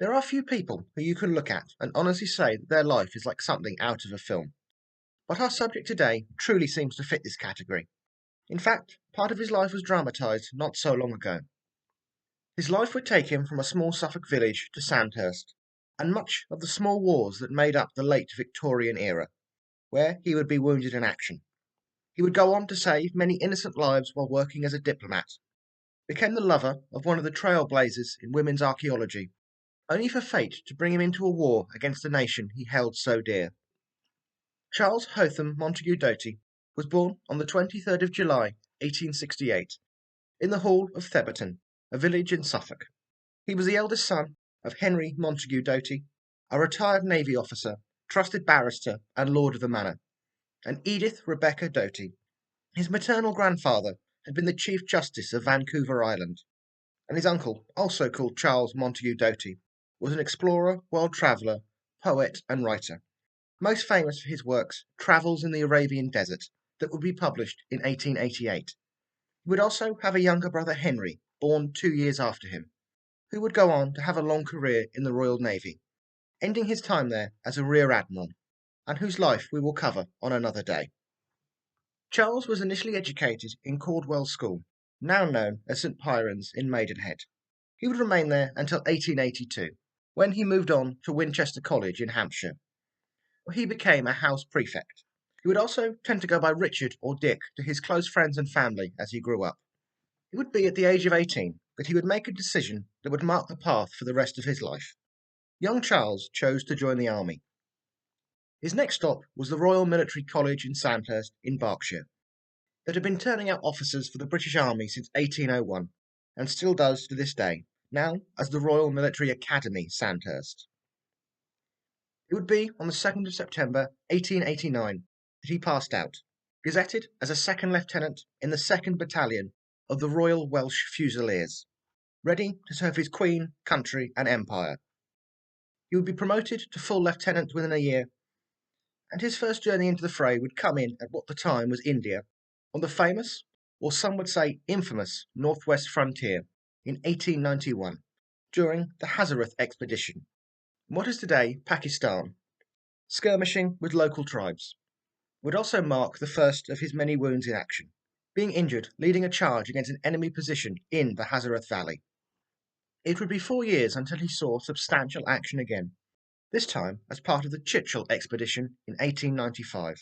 There are few people who you can look at and honestly say that their life is like something out of a film. But our subject today truly seems to fit this category. In fact, part of his life was dramatised not so long ago. His life would take him from a small Suffolk village to Sandhurst, and much of the small wars that made up the late Victorian era, where he would be wounded in action. He would go on to save many innocent lives while working as a diplomat, became the lover of one of the trailblazers in women's archaeology, only for fate to bring him into a war against the nation he held so dear. Charles Hotham Montagu Doughty was born on the 23rd of July, 1868, in the Hall of Theberton, a village in Suffolk. He was the eldest son of Henry Montagu Doughty, a retired Navy officer, trusted barrister, and lord of the manor, and Edith Rebecca Doughty. His maternal grandfather had been the Chief Justice of Vancouver Island, and his uncle, also called Charles Montagu Doughty, was an explorer, world traveller, poet, and writer, most famous for his works Travels in the Arabian Desert, that would be published in 1888. He would also have a younger brother Henry, born 2 years after him, who would go on to have a long career in the Royal Navy, ending his time there as a Rear Admiral, and whose life we will cover on another day. Charles was initially educated in Caldwell School, now known as St Piran's in Maidenhead. He would remain there until 1882, when he moved on to Winchester College in Hampshire, where he became a house prefect. He would also tend to go by Richard or Dick to his close friends and family as he grew up. It would be at the age of 18 that he would make a decision that would mark the path for the rest of his life. Young Charles chose to join the army. His next stop was the Royal Military College in Sandhurst in Berkshire, that had been turning out officers for the British Army since 1801, and still does to this day, now as the Royal Military Academy, Sandhurst. It would be on the 2nd of September 1889 that he passed out, gazetted as a second lieutenant in the 2nd Battalion of the Royal Welsh Fusiliers, ready to serve his Queen, country, and empire. He would be promoted to full lieutenant within a year, and his first journey into the fray would come in at what the time was India, on the famous, or some would say infamous, northwest frontier in 1891, during the Hazareth expedition, in what is today Pakistan, skirmishing with local tribes. It would also mark the first of his many wounds in action, being injured leading a charge against an enemy position in the Hazareth Valley. It would be 4 years until he saw substantial action again, this time as part of the Chitchell expedition in 1895,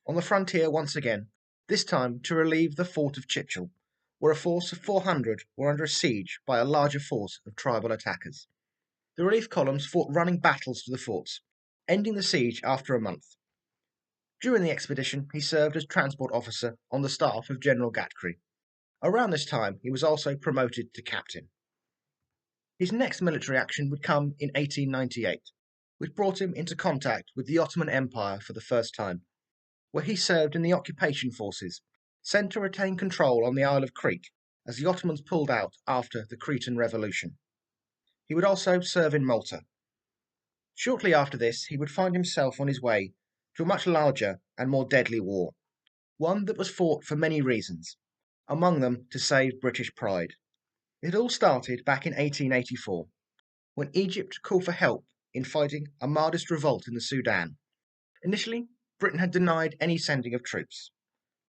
on the frontier once again, this time to relieve the fort of Chitchell, where a force of 400 were under siege by a larger force of tribal attackers. The relief columns fought running battles to the forts, ending the siege after a month. During the expedition, he served as transport officer on the staff of General Gatcree. Around this time, he was also promoted to captain. His next military action would come in 1898, which brought him into contact with the Ottoman Empire for the first time, where he served in the occupation forces, sent to retain control on the Isle of Crete as the Ottomans pulled out after the Cretan Revolution. He would also serve in Malta. Shortly after this, he would find himself on his way to a much larger and more deadly war, one that was fought for many reasons, among them to save British pride. It all started back in 1884, when Egypt called for help in fighting a Mahdist revolt in the Sudan. Initially, Britain had denied any sending of troops.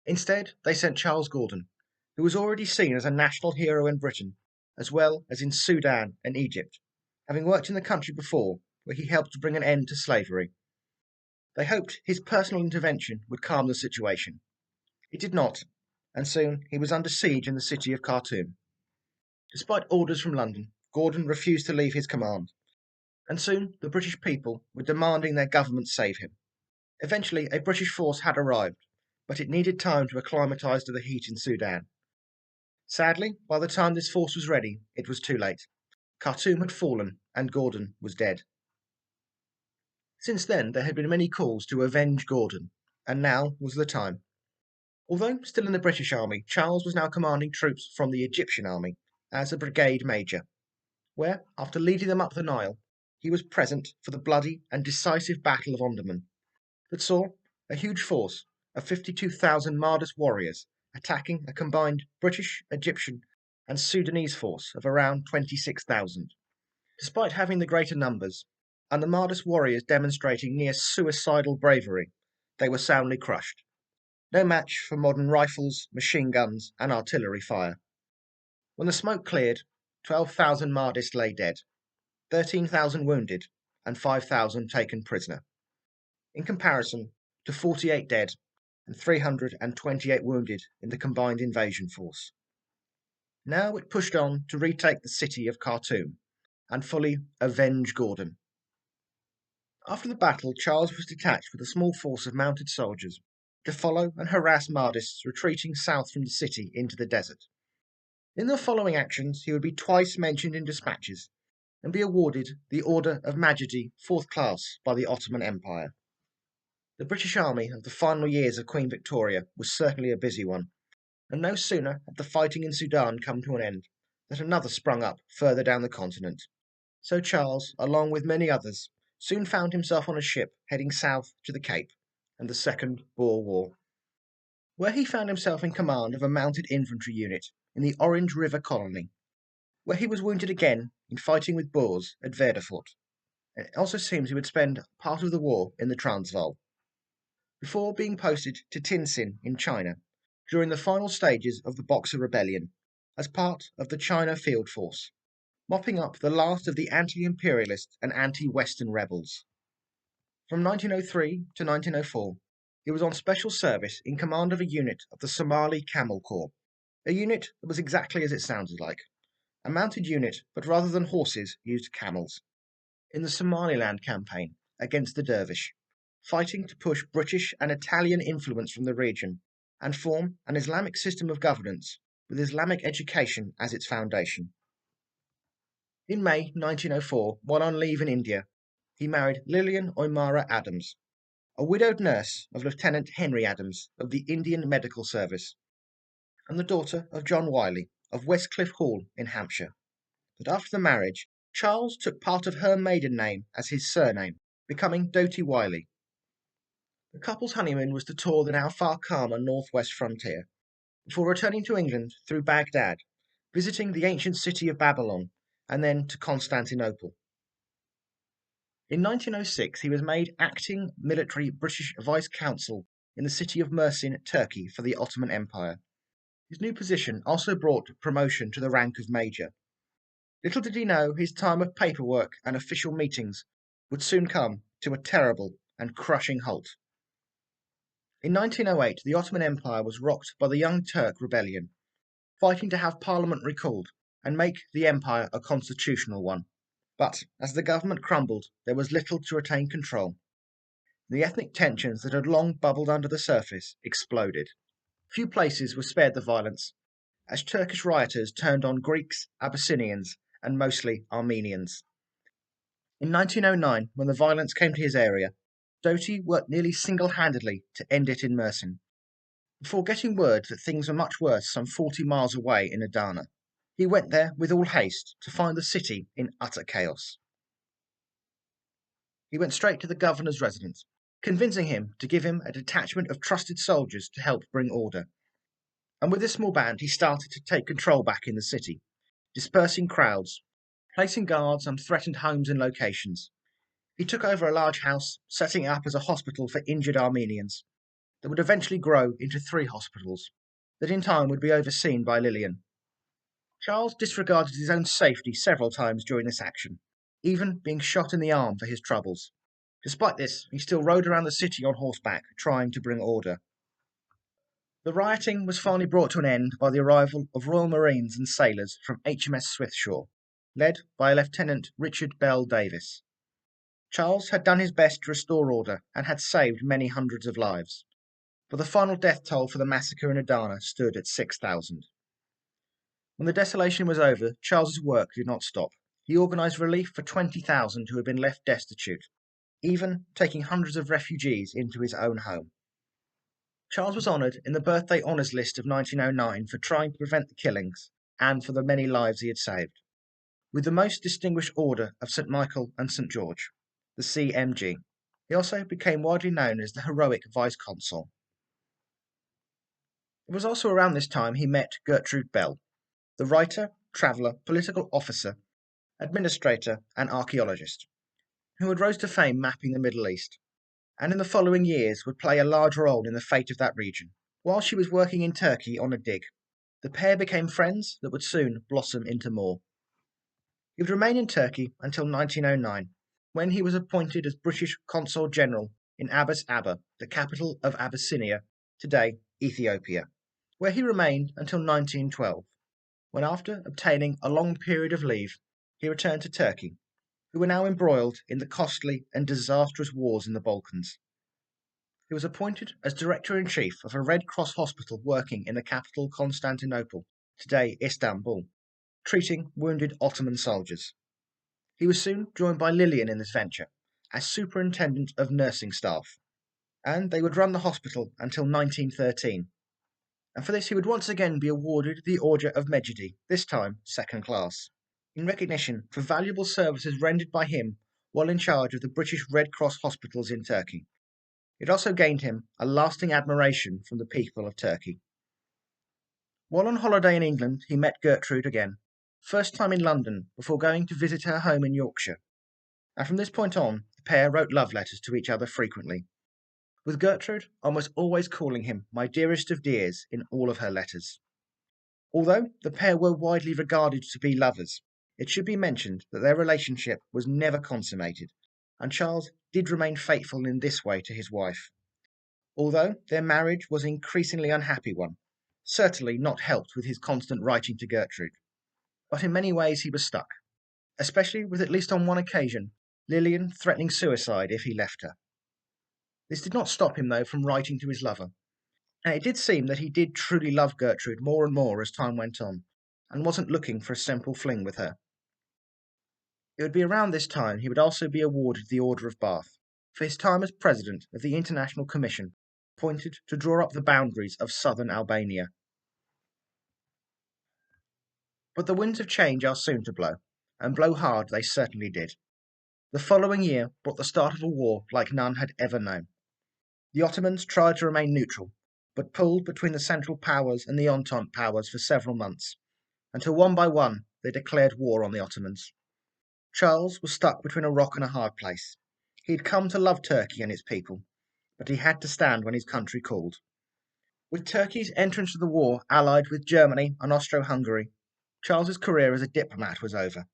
Instead, they sent Charles Gordon, who was already seen as a national hero in Britain, as well as in Sudan and Egypt, having worked in the country before, where he helped to bring an end to slavery. They hoped his personal intervention would calm the situation. It did not, and soon he was under siege in the city of Khartoum. Despite orders from London, Gordon refused to leave his command, and soon the British people were demanding their government save him. Eventually, a British force had arrived, but it needed time to acclimatise to the heat in Sudan. Sadly, by the time this force was ready, it was too late. Khartoum had fallen, and Gordon was dead. Since then, there had been many calls to avenge Gordon, and now was the time. Although still in the British Army, Charles was now commanding troops from the Egyptian Army as a brigade major, where, after leading them up the Nile, he was present for the bloody and decisive Battle of Omdurman, that saw a huge force of 52,000 Mahdist warriors attacking a combined British, Egyptian, and Sudanese force of around 26,000. Despite having the greater numbers, and the Mahdi's warriors demonstrating near suicidal bravery, they were soundly crushed. No match for modern rifles, machine guns, and artillery fire. When the smoke cleared, 12,000 Mahdists lay dead, 13,000 wounded, and 5,000 taken prisoner, in comparison to 48 dead and 328 wounded in the combined invasion force. Now it pushed on to retake the city of Khartoum and fully avenge Gordon. After the battle, Charles was detached with a small force of mounted soldiers to follow and harass Mahdists retreating south from the city into the desert. In the following actions, he would be twice mentioned in dispatches and be awarded the Order of Majesty 4th Class by the Ottoman Empire. The British Army of the final years of Queen Victoria was certainly a busy one, and no sooner had the fighting in Sudan come to an end that another sprung up further down the continent. So Charles, along with many others, soon found himself on a ship heading south to the Cape and the Second Boer War, where he found himself in command of a mounted infantry unit in the Orange River colony, where he was wounded again in fighting with Boers at Verdefort. It also seems he would spend part of the war in the Transvaal, before being posted to Tientsin in China during the final stages of the Boxer Rebellion as part of the China Field Force, mopping up the last of the anti-imperialist and anti-Western rebels. From 1903 to 1904, he was on special service in command of a unit of the Somali Camel Corps, a unit that was exactly as it sounded like, a mounted unit, but rather than horses, used camels, in the Somaliland campaign against the Dervish, fighting to push British and Italian influence from the region and form an Islamic system of governance with Islamic education as its foundation. In May 1904, while on leave in India, he married Lillian Oimara Adams, a widowed nurse of Lieutenant Henry Adams of the Indian Medical Service, and the daughter of John Wylie of Westcliff Hall in Hampshire. But after the marriage, Charles took part of her maiden name as his surname, becoming Doughty-Wylie. The couple's honeymoon was to tour the now far calmer northwest frontier, before returning to England through Baghdad, visiting the ancient city of Babylon, and then to Constantinople. In 1906, he was made acting military British vice consul in the city of Mersin, Turkey, for the Ottoman Empire. His new position also brought promotion to the rank of major. Little did he know his time of paperwork and official meetings would soon come to a terrible and crushing halt. In 1908, the Ottoman Empire was rocked by the Young Turk Rebellion, fighting to have Parliament recalled and make the empire a constitutional one. But as the government crumbled, there was little to retain control. The ethnic tensions that had long bubbled under the surface exploded. Few places were spared the violence, as Turkish rioters turned on Greeks, Abyssinians, and mostly Armenians. In 1909, when the violence came to his area, Doughty worked nearly single-handedly to end it in Mersin, before getting word that things were much worse some 40 miles away in Adana. He went there with all haste to find the city in utter chaos. He went straight to the governor's residence, convincing him to give him a detachment of trusted soldiers to help bring order. And with this small band, he started to take control back in the city, dispersing crowds, placing guards on threatened homes and locations. He took over a large house, setting it up as a hospital for injured Armenians, that would eventually grow into 3 hospitals, that in time would be overseen by Lillian. Charles disregarded his own safety several times during this action, even being shot in the arm for his troubles. Despite this, he still rode around the city on horseback, trying to bring order. The rioting was finally brought to an end by the arrival of Royal Marines and sailors from HMS Swiftsure, led by Lieutenant Richard Bell Davis. Charles had done his best to restore order and had saved many hundreds of lives, but the final death toll for the massacre in Adana stood at 6,000. When the desolation was over, Charles's work did not stop. He organised relief for 20,000 who had been left destitute, even taking hundreds of refugees into his own home. Charles was honoured in the Birthday Honours List of 1909 for trying to prevent the killings and for the many lives he had saved, with the Most Distinguished Order of St. Michael and St. George, the CMG. He also became widely known as the heroic vice-consul. It was also around this time he met Gertrude Bell, the writer, traveller, political officer, administrator, and archaeologist, who had rose to fame mapping the Middle East, and in the following years would play a large role in the fate of that region. While she was working in Turkey on a dig, the pair became friends that would soon blossom into more. He would remain in Turkey until 1909, when he was appointed as British Consul General in Addis Ababa, the capital of Abyssinia, today Ethiopia, where he remained until 1912, when after obtaining a long period of leave, he returned to Turkey, who were now embroiled in the costly and disastrous wars in the Balkans. He was appointed as Director-in-Chief of a Red Cross hospital working in the capital Constantinople, today Istanbul, treating wounded Ottoman soldiers. He was soon joined by Lillian in this venture, as Superintendent of Nursing Staff, and they would run the hospital until 1913. And for this he would once again be awarded the Order of Mejidi, this time second class, in recognition for valuable services rendered by him while in charge of the British Red Cross hospitals in Turkey. It also gained him a lasting admiration from the people of Turkey. While on holiday in England, he met Gertrude again, first time in London before going to visit her home in Yorkshire. And from this point on, the pair wrote love letters to each other frequently, with Gertrude almost always calling him my dearest of dears in all of her letters. Although the pair were widely regarded to be lovers, it should be mentioned that their relationship was never consummated, and Charles did remain faithful in this way to his wife. Although their marriage was an increasingly unhappy one, certainly not helped with his constant writing to Gertrude. But in many ways he was stuck, especially with at least on one occasion Lillian threatening suicide if he left her. This did not stop him, though, from writing to his lover, and it did seem that he did truly love Gertrude more and more as time went on, and wasn't looking for a simple fling with her. It would be around this time he would also be awarded the Order of Bath, for his time as President of the International Commission appointed to draw up the boundaries of southern Albania. But the winds of change are soon to blow, and blow hard they certainly did. The following year brought the start of a war like none had ever known. The Ottomans tried to remain neutral, but pulled between the Central Powers and the Entente Powers for several months, until one by one they declared war on the Ottomans. Charles was stuck between a rock and a hard place. He had come to love Turkey and its people, but he had to stand when his country called. With Turkey's entrance to the war allied with Germany and Austro-Hungary, Charles's career as a diplomat was over.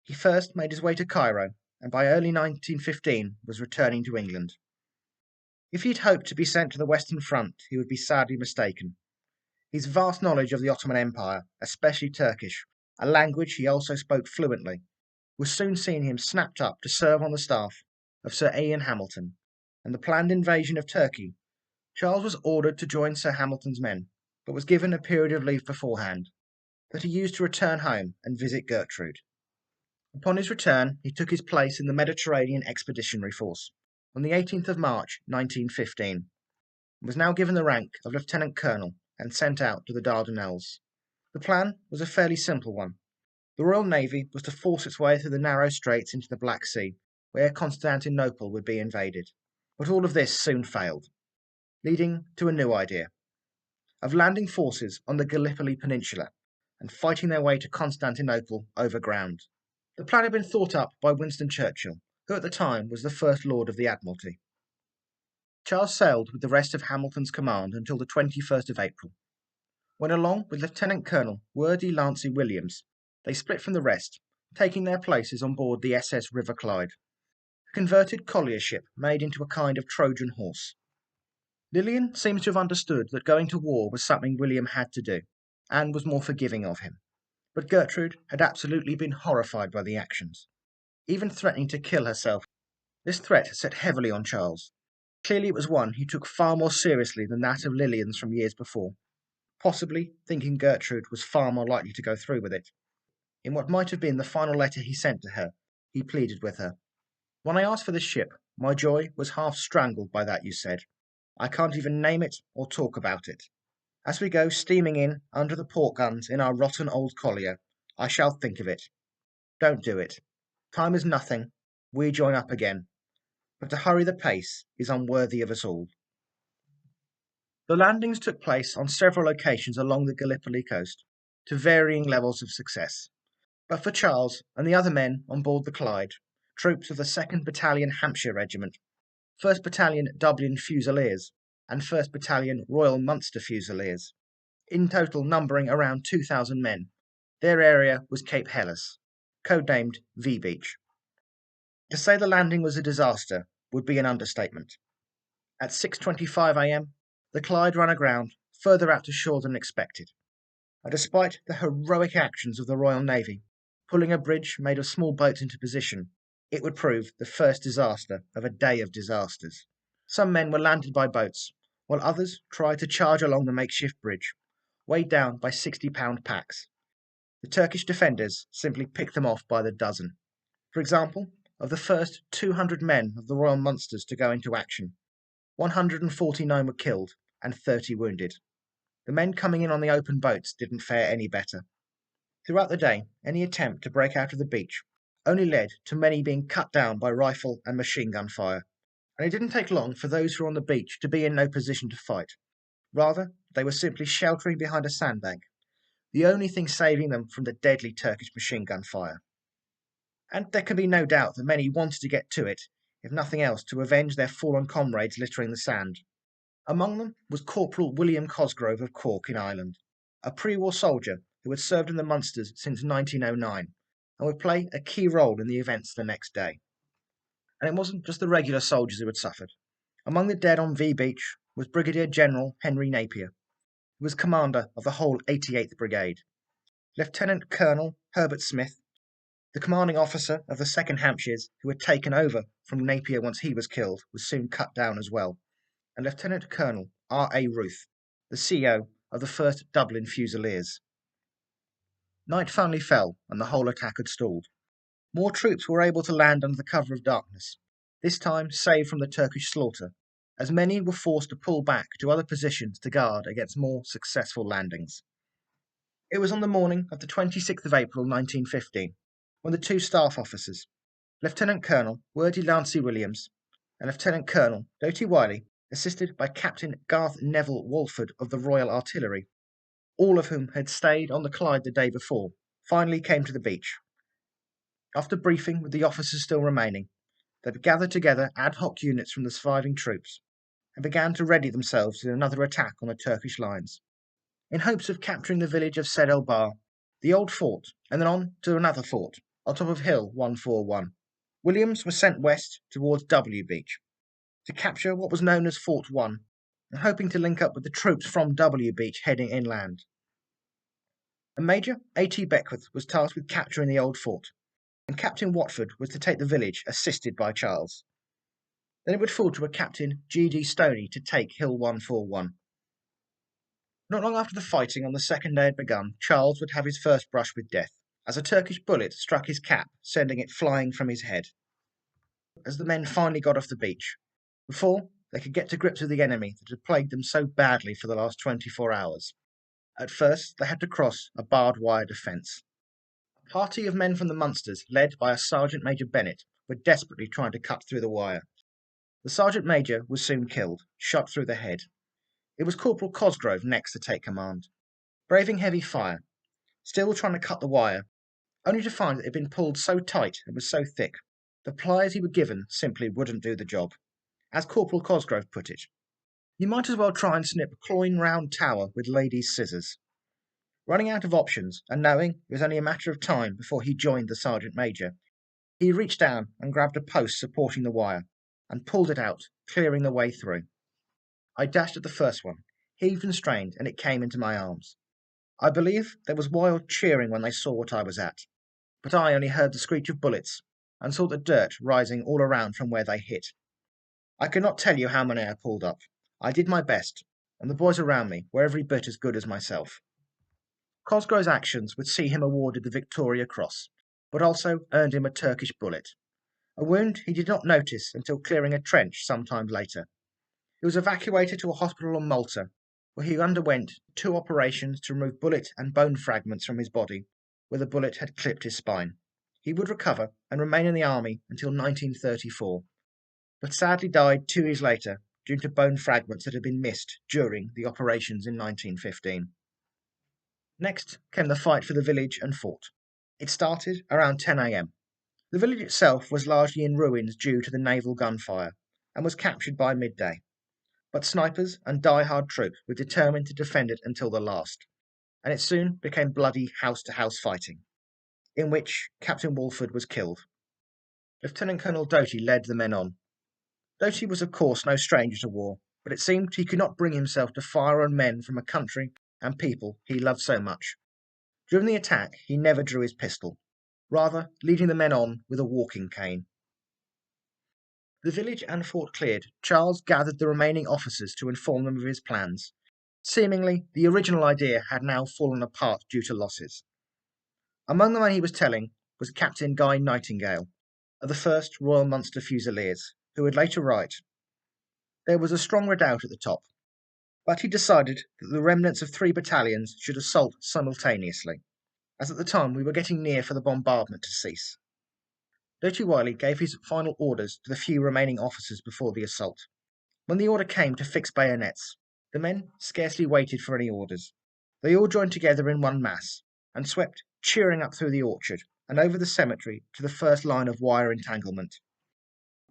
He first made his way to Cairo, and by early 1915 was returning to England. If he'd hoped to be sent to the Western Front, he would be sadly mistaken. His vast knowledge of the Ottoman Empire, especially Turkish, a language he also spoke fluently, was soon seeing him snapped up to serve on the staff of Sir Ian Hamilton, and the planned invasion of Turkey. Charles was ordered to join Sir Hamilton's men, but was given a period of leave beforehand, that he used to return home and visit Gertrude. Upon his return, he took his place in the Mediterranean Expeditionary Force on the 18th of March 1915, and was now given the rank of Lieutenant Colonel and sent out to the Dardanelles. The plan was a fairly simple one. The Royal Navy was to force its way through the narrow straits into the Black Sea, where Constantinople would be invaded. But all of this soon failed, leading to a new idea of landing forces on the Gallipoli Peninsula and fighting their way to Constantinople over ground. The plan had been thought up by Winston Churchill, who at the time was the First Lord of the Admiralty. Charles sailed with the rest of Hamilton's command until the 21st of April, when along with Lieutenant Colonel Wordy Lancey Williams, they split from the rest, taking their places on board the SS River Clyde, a converted collier ship made into a kind of Trojan horse. Lillian seems to have understood that going to war was something William had to do, and was more forgiving of him. But Gertrude had absolutely been horrified by the actions, even threatening to kill herself. This threat set heavily on Charles. Clearly it was one he took far more seriously than that of Lillian's from years before, possibly thinking Gertrude was far more likely to go through with it. In what might have been the final letter he sent to her, he pleaded with her. When I asked for this ship, my joy was half strangled by that you said. I can't even name it or talk about it. As we go steaming in under the port guns in our rotten old collier, I shall think of it. Don't do it. Time is nothing. We join up again. But to hurry the pace is unworthy of us all. The landings took place on several locations along the Gallipoli coast, to varying levels of success. But for Charles and the other men on board the Clyde, troops of the 2nd Battalion Hampshire Regiment, 1st Battalion Dublin Fusiliers, and 1st Battalion Royal Munster Fusiliers, in total numbering around 2,000 men, their area was Cape Helles, codenamed V Beach. To say the landing was a disaster would be an understatement. At 6:25 a.m., the Clyde ran aground further out to shore than expected, and despite the heroic actions of the Royal Navy, pulling a bridge made of small boats into position, it would prove the first disaster of a day of disasters. Some men were landed by boats, while others tried to charge along the makeshift bridge, weighed down by 60-pound packs. The Turkish defenders simply picked them off by the dozen. For example, of the first 200 men of the Royal Munsters to go into action, 149 were killed and 30 wounded. The men coming in on the open boats didn't fare any better. Throughout the day, any attempt to break out of the beach only led to many being cut down by rifle and machine gun fire, and it didn't take long for those who were on the beach to be in no position to fight. Rather, they were simply sheltering behind a sandbank, the only thing saving them from the deadly Turkish machine gun fire. And there can be no doubt that many wanted to get to it, if nothing else to avenge their fallen comrades littering the sand. Among them was Corporal William Cosgrove of Cork in Ireland, a pre-war soldier who had served in the Munsters since 1909 and would play a key role in the events the next day. And it wasn't just the regular soldiers who had suffered. Among the dead on V Beach was Brigadier General Henry Napier, who was commander of the whole 88th Brigade. Lieutenant Colonel Herbert Smith, the commanding officer of the 2nd Hampshires, who had taken over from Napier once he was killed, was soon cut down as well, and Lieutenant Colonel R.A. Ruth, the CEO of the 1st Dublin Fusiliers. Night finally fell, and the whole attack had stalled. More troops were able to land under the cover of darkness, this time saved from the Turkish slaughter, as many were forced to pull back to other positions to guard against more successful landings. It was on the morning of the 26th of April 1915, when the two staff officers, Lieutenant Colonel Wordy Lancy Williams and Lieutenant Colonel Doughty-Wylie, assisted by Captain Garth Neville Walford of the Royal Artillery, all of whom had stayed on the Clyde the day before, finally came to the beach. After briefing with the officers still remaining, they gathered together ad hoc units from the surviving troops and began to ready themselves in another attack on the Turkish lines, in hopes of capturing the village of Sed el Bahr, the old fort, and then on to another fort on top of Hill 141. Williams was sent west towards W Beach to capture what was known as Fort 1, and hoping to link up with the troops from W Beach heading inland. And Major A.T. Beckwith was tasked with capturing the old fort, and Captain Watford was to take the village, assisted by Charles. Then it would fall to a Captain G.D. Stoney to take Hill 141. Not long after the fighting on the second day had begun, Charles would have his first brush with death, as a Turkish bullet struck his cap, sending it flying from his head. As the men finally got off the beach, before they could get to grips with the enemy that had plagued them so badly for the last 24 hours, at first they had to cross a barbed wire defence. A party of men from the Munsters, led by a Sergeant Major Bennett, were desperately trying to cut through the wire. The Sergeant Major was soon killed, shot through the head. It was Corporal Cosgrove next to take command, braving heavy fire, still trying to cut the wire, only to find that it had been pulled so tight and was so thick, the pliers he were given simply wouldn't do the job. As Corporal Cosgrove put it, you might as well try and snip Cloyne Round Tower with ladies' scissors. Running out of options, and knowing it was only a matter of time before he joined the Sergeant Major, he reached down and grabbed a post supporting the wire, and pulled it out, clearing the way through. I dashed at the first one, heaved and strained, and it came into my arms. I believe there was wild cheering when they saw what I was at, but I only heard the screech of bullets, and saw the dirt rising all around from where they hit. I could not tell you how many I pulled up. I did my best, and the boys around me were every bit as good as myself. Cosgrove's actions would see him awarded the Victoria Cross, but also earned him a Turkish bullet, a wound he did not notice until clearing a trench some time later. He was evacuated to a hospital in Malta, where he underwent 2 operations to remove bullet and bone fragments from his body, where the bullet had clipped his spine. He would recover and remain in the army until 1934, but sadly died 2 years later due to bone fragments that had been missed during the operations in 1915. Next came the fight for the village and fort. It started around 10 a.m. The village itself was largely in ruins due to the naval gunfire and was captured by midday. But snipers and die-hard troops were determined to defend it until the last, and it soon became bloody house-to-house fighting, in which Captain Walford was killed. Lieutenant Colonel Doughty led the men on. Doughty was of course no stranger to war, but it seemed he could not bring himself to fire on men from a country and people he loved so much. During the attack he never drew his pistol, rather leading the men on with a walking cane. The village and fort cleared, Charles gathered the remaining officers to inform them of his plans. Seemingly, the original idea had now fallen apart due to losses. Among the men he was telling was Captain Guy Nightingale, of the 1st Royal Munster Fusiliers, who would later write, "There was a strong redoubt at the top, but he decided that the remnants of 3 battalions should assault simultaneously, as at the time we were getting near for the bombardment to cease." Doughty-Wylie gave his final orders to the few remaining officers before the assault. When the order came to fix bayonets, the men scarcely waited for any orders. They all joined together in one mass, and swept cheering up through the orchard and over the cemetery to the first line of wire entanglement.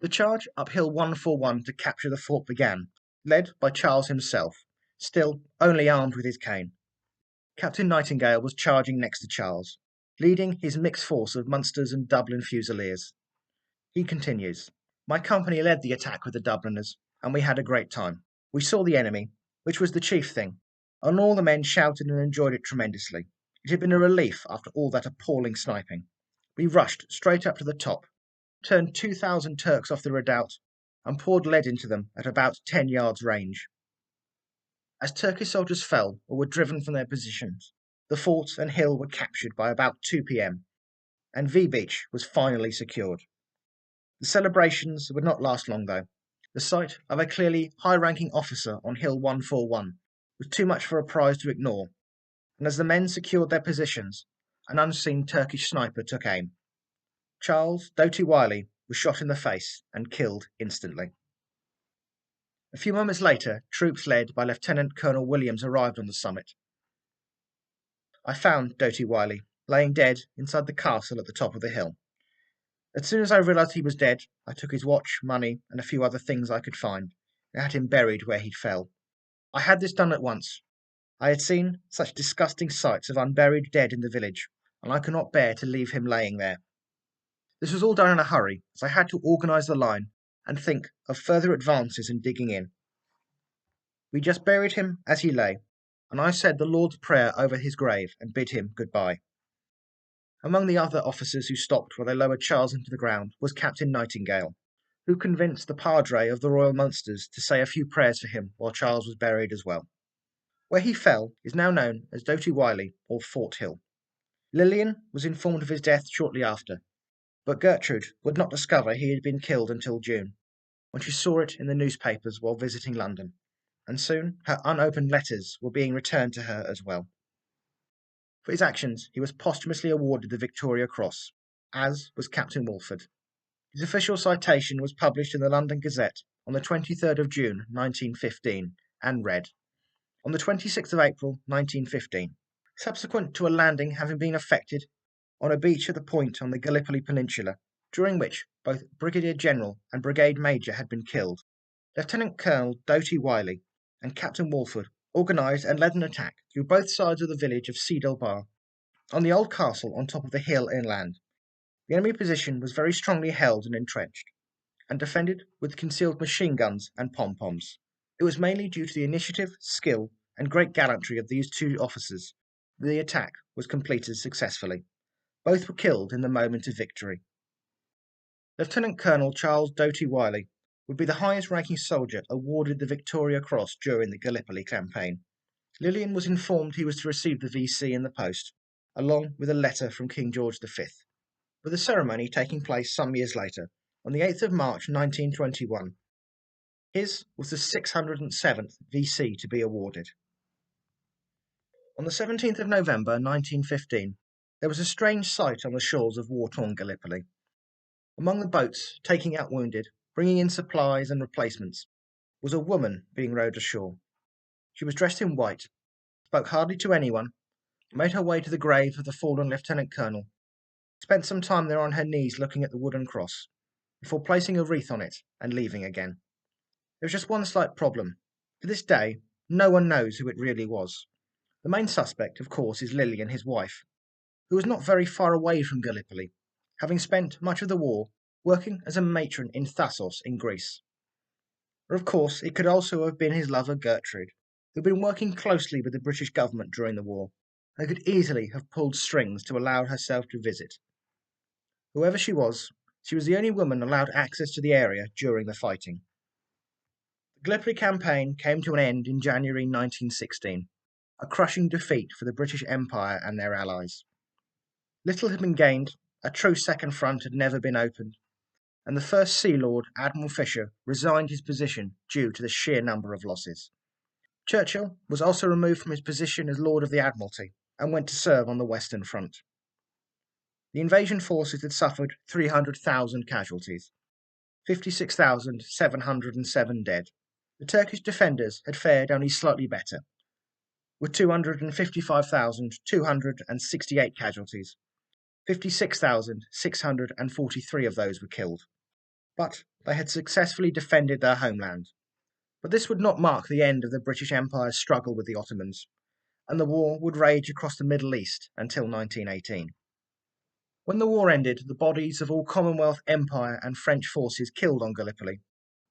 The charge up Hill 141 to capture the fort began, led by Charles himself, still only armed with his cane. Captain Nightingale was charging next to Charles, leading his mixed force of Munsters and Dublin Fusiliers. He continues, "My company led the attack with the Dubliners, and we had a great time. We saw the enemy, which was the chief thing, and all the men shouted and enjoyed it tremendously. It had been a relief after all that appalling sniping. We rushed straight up to the top, turned 2,000 Turks off the redoubt, and poured lead into them at about 10 yards range. As Turkish soldiers fell or were driven from their positions, the fort and hill were captured by about 2 p.m., and V Beach was finally secured. The celebrations would not last long, though. The sight of a clearly high-ranking officer on Hill 141 was too much for a prize to ignore, and as the men secured their positions, an unseen Turkish sniper took aim. Charles Doughty-Wylie was shot in the face and killed instantly. A few moments later, troops led by Lieutenant Colonel Williams arrived on the summit. I found Doughty-Wylie laying dead inside the castle at the top of the hill. As soon as I realised he was dead, I took his watch, money, and a few other things I could find, and had him buried where he fell. I had this done at once. I had seen such disgusting sights of unburied dead in the village, and I could not bear to leave him laying there. This was all done in a hurry, as I had to organise the line and think of further advances in digging in. We just buried him as he lay, and I said the Lord's Prayer over his grave and bid him good-bye. Among the other officers who stopped while they lowered Charles into the ground was Captain Nightingale, who convinced the Padre of the Royal Munsters to say a few prayers for him while Charles was buried as well. Where he fell is now known as Doughty-Wylie or Fort Hill. Lillian was informed of his death shortly after, but Gertrude would not discover he had been killed until June, when she saw it in the newspapers while visiting London, and soon her unopened letters were being returned to her as well. For his actions, he was posthumously awarded the Victoria Cross, as was Captain Walford. His official citation was published in the London Gazette on the 23rd of June 1915, and read, "On the 26th of April 1915, subsequent to a landing having been effected on a beach at the point on the Gallipoli Peninsula, during which both Brigadier General and Brigade Major had been killed, Lieutenant Colonel Doughty-Wylie and Captain Walford organised and led an attack through both sides of the village of Seedle Bar on the old castle on top of the hill inland. The enemy position was very strongly held and entrenched, and defended with concealed machine guns and pom-poms. It was mainly due to the initiative, skill, and great gallantry of these 2 officers that the attack was completed successfully. Both were killed in the moment of victory." Lieutenant Colonel Charles Doughty-Wylie would be the highest-ranking soldier awarded the Victoria Cross during the Gallipoli campaign. Lillian was informed he was to receive the VC in the post, along with a letter from King George V, with the ceremony taking place some years later, on the 8th of March 1921. His was the 607th VC to be awarded. On the 17th of November 1915, there was a strange sight on the shores of war-torn Gallipoli. Among the boats taking out wounded, bringing in supplies and replacements, was a woman being rowed ashore. She was dressed in white, spoke hardly to anyone, made her way to the grave of the fallen lieutenant colonel, spent some time there on her knees looking at the wooden cross, before placing a wreath on it and leaving again. There was just one slight problem. To this day, no one knows who it really was. The main suspect, of course, is Lily and his wife, who was not very far away from Gallipoli, having spent much of the war working as a matron in Thassos in Greece. Or of course, it could also have been his lover Gertrude, who had been working closely with the British government during the war, and could easily have pulled strings to allow herself to visit. Whoever she was the only woman allowed access to the area during the fighting. The Gallipoli campaign came to an end in January 1916, a crushing defeat for the British Empire and their allies. Little had been gained, a true second front had never been opened, and the first Sea Lord, Admiral Fisher, resigned his position due to the sheer number of losses. Churchill was also removed from his position as Lord of the Admiralty and went to serve on the Western Front. The invasion forces had suffered 300,000 casualties, 56,707 dead. The Turkish defenders had fared only slightly better, with 255,268 casualties. 56,643 of those were killed. But they had successfully defended their homeland. But this would not mark the end of the British Empire's struggle with the Ottomans, and the war would rage across the Middle East until 1918. When the war ended, the bodies of all Commonwealth, Empire, and French forces killed on Gallipoli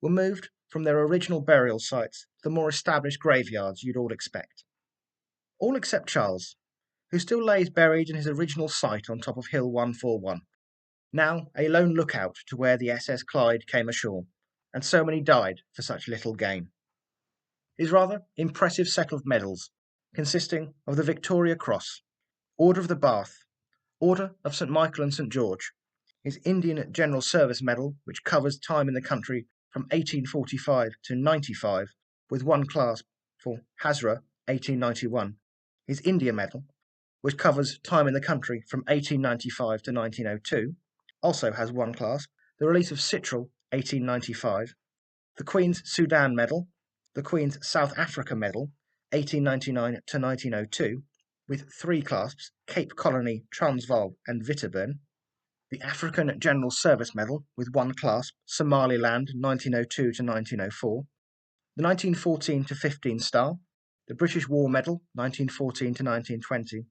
were moved from their original burial sites to the more established graveyards you'd all expect. All except Charles, who still lays buried in his original site on top of Hill 141, now a lone lookout to where the SS Clyde came ashore, and so many died for such little gain. His rather impressive set of medals, consisting of the Victoria Cross, Order of the Bath, Order of St. Michael and St. George, his Indian General Service Medal, which covers time in the country from 1845 to 95, with one clasp for Hazra 1891, his India Medal, which covers time in the country from 1895 to 1902, also has one clasp, the release of Citral 1895, the Queen's Sudan Medal, the Queen's South Africa Medal 1899 to 1902, with three clasps, Cape Colony, Transvaal and Viterburn, the African General Service Medal with one clasp, Somaliland 1902 to 1904, the 1914 to 15 Star, the British War Medal 1914 to 1920,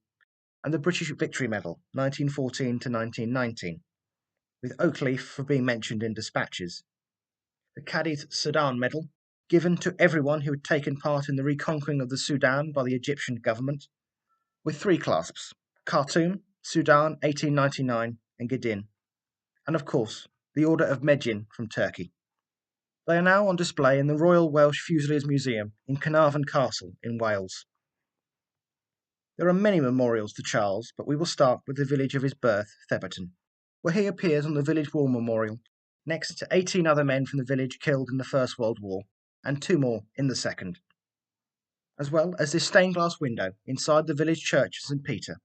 and the British Victory Medal 1914 to 1919, with Oakleaf for being mentioned in dispatches. The Cadiz Sudan Medal, given to everyone who had taken part in the reconquering of the Sudan by the Egyptian government, with three clasps, Khartoum, Sudan 1899 and Gidin, and of course the Order of Medjin from Turkey. They are now on display in the Royal Welsh Fusiliers Museum in Carnarvon Castle in Wales. There are many memorials to Charles, but we will start with the village of his birth, Theberton, where he appears on the village war memorial, next to 18 other men from the village killed in the First World War, and 2 more in the Second, as well as this stained glass window inside the village church of St. Peter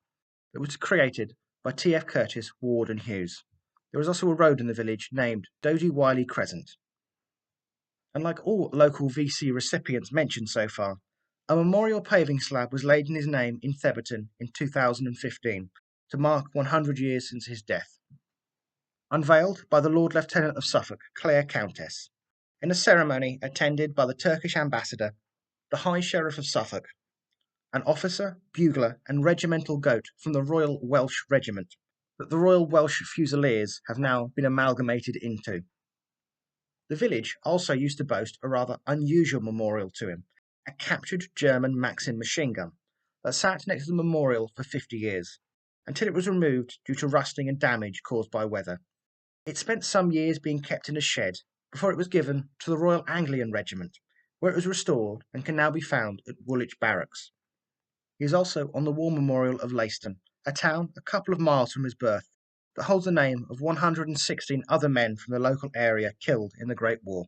that was created by T.F. Curtis, Ward and Hughes. There is also a road in the village named Doughty-Wylie Crescent. And like all local VC recipients mentioned so far, a memorial paving slab was laid in his name in Theberton in 2015 to mark 100 years since his death. Unveiled by the Lord Lieutenant of Suffolk, Clare Countess, in a ceremony attended by the Turkish ambassador, the High Sheriff of Suffolk, an officer, bugler, and regimental goat from the Royal Welsh Regiment that the Royal Welsh Fusiliers have now been amalgamated into. The village also used to boast a rather unusual memorial to him, a captured German Maxim machine gun that sat next to the memorial for 50 years, until it was removed due to rusting and damage caused by weather. It spent some years being kept in a shed before it was given to the Royal Anglian Regiment, where it was restored and can now be found at Woolwich Barracks. He is also on the War Memorial of Leiston, a town a couple of miles from his birth, that holds the name of 116 other men from the local area killed in the Great War.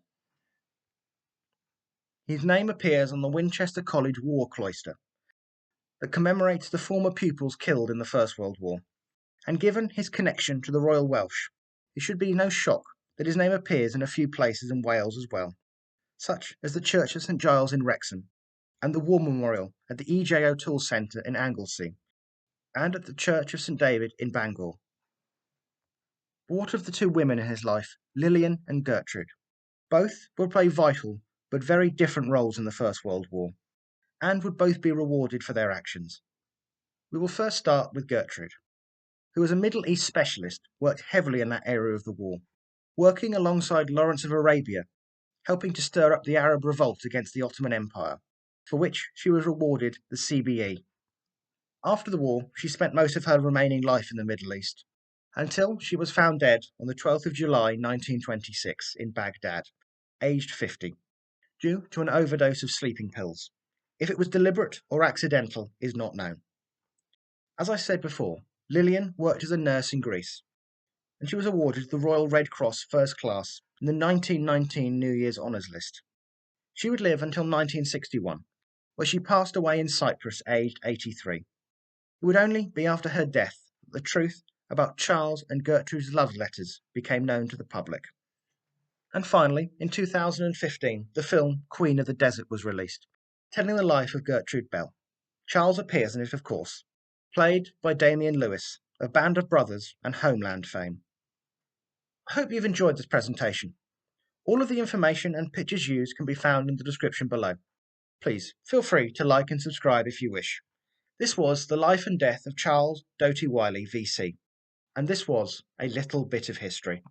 His name appears on the Winchester College War Cloister, that commemorates the former pupils killed in the First World War, and given his connection to the Royal Welsh, it should be no shock that his name appears in a few places in Wales as well, such as the Church of St Giles in Wrexham, and the War Memorial at the E.J. O'Toole Centre in Anglesey, and at the Church of St David in Bangor. But what of the two women in his life, Lillian and Gertrude? Both would play vital but very different roles in the First World War, and would both be rewarded for their actions. We will first start with Gertrude, who as a Middle East specialist worked heavily in that area of the war, working alongside Lawrence of Arabia, helping to stir up the Arab revolt against the Ottoman Empire, for which she was awarded the CBE. After the war, she spent most of her remaining life in the Middle East, until she was found dead on the 12th of July 1926 in Baghdad, aged 50, due to an overdose of sleeping pills. If it was deliberate or accidental is not known. As I said before, Lillian worked as a nurse in Greece, and she was awarded the Royal Red Cross First Class in the 1919 New Year's Honours List. She would live until 1961, where she passed away in Cyprus aged 83. It would only be after her death that the truth about Charles and Gertrude's love letters became known to the public. And finally, in 2015, the film Queen of the Desert was released, telling the life of Gertrude Bell. Charles appears in it, of course, played by Damian Lewis of Band of Brothers and Homeland fame. I hope you've enjoyed this presentation. All of the information and pictures used can be found in the description below. Please feel free to like and subscribe if you wish. This was the life and death of Charles Doughty-Wylie, VC, and this was a little bit of history.